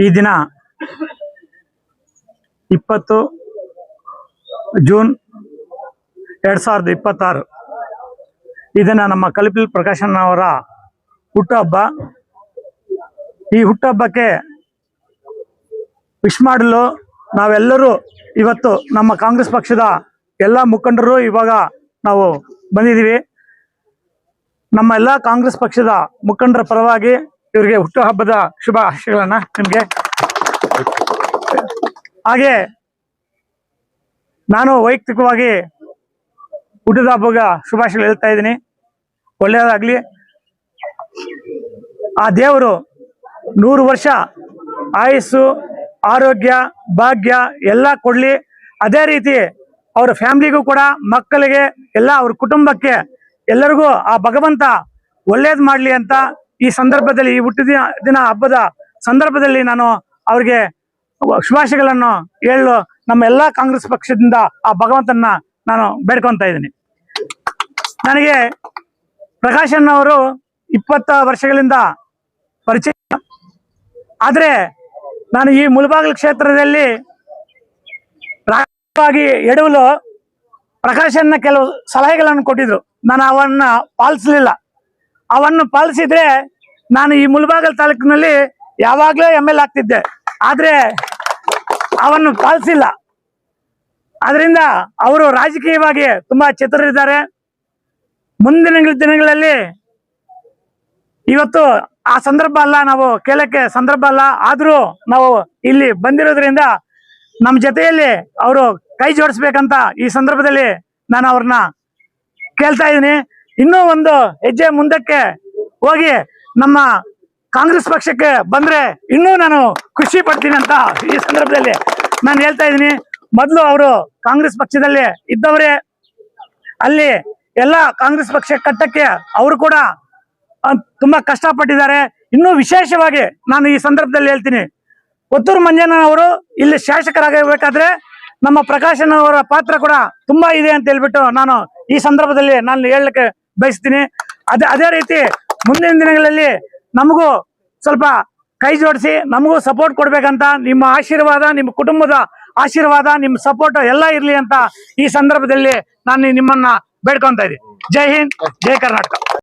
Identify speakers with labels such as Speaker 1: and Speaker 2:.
Speaker 1: ಈ ದಿನ 20 ಜೂನ್ 2026 ಇದನ್ನ ನಮ್ಮ ಕಲಿಪಿಲ್ ಪ್ರಕಾಶನ್ ಅವರ ಹುಟ್ಟುಹಬ್ಬ. ಈ ಹುಟ್ಟುಹಬ್ಬಕ್ಕೆ ವಿಶ್ ಮಾಡಲು ನಾವೆಲ್ಲರೂ ಇವತ್ತು ನಮ್ಮ ಕಾಂಗ್ರೆಸ್ ಪಕ್ಷದ ಎಲ್ಲ ಮುಖಂಡರು ಇವಾಗ ನಾವು ಬಂದಿದ್ದೀವಿ. ನಮ್ಮ ಎಲ್ಲ ಕಾಂಗ್ರೆಸ್ ಪಕ್ಷದ ಮುಖಂಡರ ಪರವಾಗಿ ಇವರಿಗೆ ಹುಟ್ಟುಹಬ್ಬದ ಶುಭಾಶಯಗಳನ್ನ ನಿಮಗೆ. ಹಾಗೆ ನಾನು ವೈಯಕ್ತಿಕವಾಗಿ ಹುಟ್ಟಿದ ಹಬ್ಬದ ಶುಭಾಶಯಗಳು ಹೇಳ್ತಾ ಇದ್ದೀನಿ. ಒಳ್ಳೆಯದಾಗಲಿ. ಆ ದೇವರು 100 ವರ್ಷ ಆಯುಸ್ಸು, ಆರೋಗ್ಯ, ಭಾಗ್ಯ ಎಲ್ಲ ಕೊಡಲಿ. ಅದೇ ರೀತಿ ಅವ್ರ ಫ್ಯಾಮಿಲಿಗೂ ಕೂಡ, ಮಕ್ಕಳಿಗೆ, ಎಲ್ಲ ಅವ್ರ ಕುಟುಂಬಕ್ಕೆ ಎಲ್ಲರಿಗೂ ಆ ಭಗವಂತ ಒಳ್ಳೇದು ಮಾಡಲಿ ಅಂತ ಈ ಸಂದರ್ಭದಲ್ಲಿ, ಈ ಹುಟ್ಟಿದ ದಿನ ಹಬ್ಬದ ಸಂದರ್ಭದಲ್ಲಿ ನಾನು ಅವ್ರಿಗೆ ಶುಭಾಶಯಗಳನ್ನು ಹೇಳಲು ನಮ್ಮ ಎಲ್ಲ ಕಾಂಗ್ರೆಸ್ ಪಕ್ಷದಿಂದ ಆ ಭಗವಂತನ ನಾನು ಬೇಡ್ಕೊತಾ ಇದ್ದೀನಿ. ನನಗೆ ಪ್ರಕಾಶನ್ ಅವರು 20 ವರ್ಷಗಳಿಂದ ಪರಿಚಯ. ಆದರೆ ನಾನು ಈ ಮುಳಬಾಗಿಲು ಕ್ಷೇತ್ರದಲ್ಲಿ ರಾಜಕೀಯವಾಗಿ ಎಡವಲು ಪ್ರಕಾಶನ್ನ ಕೆಲವು ಸಲಹೆಗಳನ್ನು ಕೊಟ್ಟಿದ್ರು. ನಾನು ಅವನ್ನ ಪಾಲಿಸಲಿಲ್ಲ. ಅವನ್ನು ಪಾಲಿಸಿದ್ರೆ ನಾನು ಈ ಮುಳಬಾಗಿಲು ತಾಲೂಕಿನಲ್ಲಿ ಯಾವಾಗಲೂ ML ಆಗ್ತಿದ್ದೆ. ಆದರೆ ಅವನ್ನು ಪಾಲಿಸಿಲ್ಲ. ಅದರಿಂದ ಅವರು ರಾಜಕೀಯವಾಗಿ ತುಂಬಾ ಚತುರರಿದ್ದಾರೆ. ಮುಂದಿನ ದಿನಗಳಲ್ಲಿ ಇವತ್ತು ಆ ಸಂದರ್ಭ ಅಲ್ಲ, ನಾವು ಕೇಳಕ್ಕೆ ಸಂದರ್ಭ ಅಲ್ಲ. ಆದರೂ ನಾವು ಇಲ್ಲಿ ಬಂದಿರೋದ್ರಿಂದ ನಮ್ಮ ಜೊತೆಯಲ್ಲಿ ಅವರು ಕೈ ಜೋಡಿಸ್ಬೇಕಂತ ಈ ಸಂದರ್ಭದಲ್ಲಿ ನಾನು ಅವ್ರನ್ನ ಕೇಳ್ತಾ ಇದ್ದೀನಿ. ಇನ್ನೂ ಒಂದು ಹೆಜ್ಜೆ ಮುಂದಕ್ಕೆ ಹೋಗಿ ನಮ್ಮ ಕಾಂಗ್ರೆಸ್ ಪಕ್ಷಕ್ಕೆ ಬಂದ್ರೆ ಇನ್ನೂ ನಾನು ಖುಷಿ ಪಡ್ತೀನಿ ಅಂತ ಈ ಸಂದರ್ಭದಲ್ಲಿ ನಾನು ಹೇಳ್ತಾ ಇದ್ದೀನಿ. ಮೊದಲು ಅವರು ಕಾಂಗ್ರೆಸ್ ಪಕ್ಷದಲ್ಲಿ ಇದ್ದವರೇ. ಅಲ್ಲಿ ಎಲ್ಲ ಕಾಂಗ್ರೆಸ್ ಪಕ್ಷ ಕಟ್ಟಕ್ಕೆ ಅವರು ಕೂಡ ತುಂಬಾ ಕಷ್ಟಪಟ್ಟಿದ್ದಾರೆ. ಇನ್ನೂ ವಿಶೇಷವಾಗಿ ನಾನು ಈ ಸಂದರ್ಭದಲ್ಲಿ ಹೇಳ್ತೀನಿ, ಕೊತ್ತೂರು ಮಂಜಣ್ಣ ಅವರು ಇಲ್ಲಿ ಶಾಸಕರಾಗಬೇಕಾದ್ರೆ ನಮ್ಮ ಪ್ರಕಾಶನ್ ಅವರ ಪಾತ್ರ ಕೂಡ ತುಂಬಾ ಇದೆ ಅಂತ ಹೇಳ್ಬಿಟ್ಟು ನಾನು ಈ ಸಂದರ್ಭದಲ್ಲಿ ನಾನು ಹೇಳಲಿಕ್ಕೆ ಬಯಸ್ತೀನಿ. ಅದೇ ರೀತಿ ಮುಂದಿನ ದಿನಗಳಲ್ಲಿ ನಮಗೂ ಸ್ವಲ್ಪ ಕೈ ಜೋಡಿಸಿ ನಮಗೂ ಸಪೋರ್ಟ್ ಕೊಡ್ಬೇಕಂತ ನಿಮ್ಮ ಆಶೀರ್ವಾದ, ನಿಮ್ಮ ಕುಟುಂಬದ ಆಶೀರ್ವಾದ, ನಿಮ್ಮ ಸಪೋರ್ಟ್ ಎಲ್ಲ ಇರ್ಲಿ ಅಂತ ಈ ಸಂದರ್ಭದಲ್ಲಿ ನಾನು ನಿಮ್ಮನ್ನ ಬೇಡ್ಕೊಂತ ಇದ್ದೀನಿ. ಜೈ ಹಿಂದ್, ಜೈ ಕರ್ನಾಟಕ.